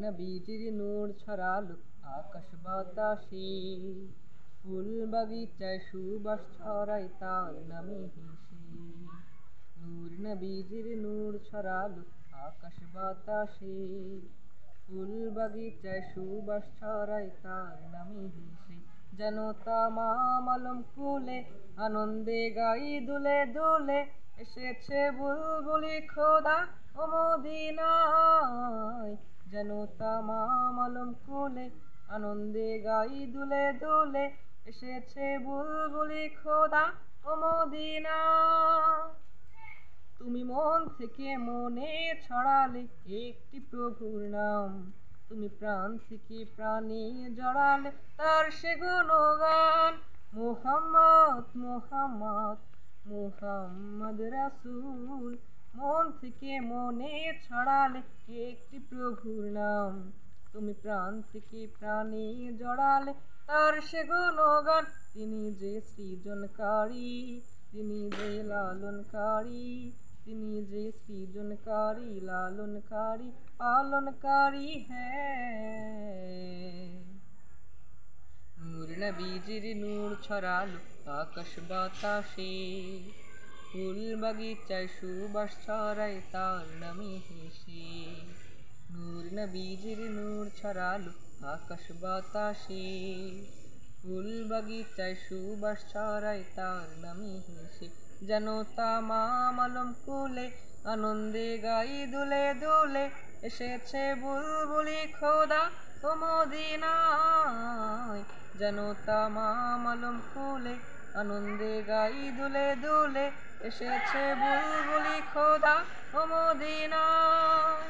নবীজির নূর ছড়ালো আকাশ বাতাসে, ফুল বাগিচায় সুবাস ছড়ায় তার নামে হেসে। নূর নবীজির নূর ছড়ালো আকাশ বাতাসে, ফুল বাগিচায় সুবাস ছড়ায় তার নামে হেসে। যেন তামাম আলম কুলে আনন্দে গাই দুলে দুলে, এসেছে বুলবুলি খোদা ও মদিনায়। যেন তামাম আলম কুলে আনন্দে গাই দুলে দুলে, এসেছে বুলবুলি খোদা ও মদিনায়। তুমি মন থেকে মনে ছড়ালে একটি প্রভুর নাম, তুমি প্রাণ থেকে প্রাণে জড়ালে তার সে গুণগান। মুহাম্মদ মুহাম্মদ মুহাম্মদ রাসূল, মন থেকে মনে ছড়ালে একটি প্রভুর নাম, তুমি প্রাণ থেকে প্রাণে জড়ালে তার সে গুণগান। তিনি যে সৃজনকারী, তিনি যে লালনকারী, তিনি যে সৃজনকারী লালনকারী পালনকারী হ্যাঁ। নূর নবীজির নূর ছড়ালো আকাশ বাতাসে, ফুল বাগিচায় সুবাস ছড়ায় তার নামে হেসে। নূর নবীজির নূর ছড়ালো আকাশ বাতাসে, ফুল বাগিচায় সুবাস ছড়ায় তার নামে হেসে। যেন তামাম আলম কুলে আনন্দে গাই দুলে দুলে, এসেছে বুলবুলি খোদা ও মদিনায়। যেন তামাম আলম কুলে আনন্দে গাই দুলে দুলে, এসেছে বুলবুলি খোদা ও মদিনায়।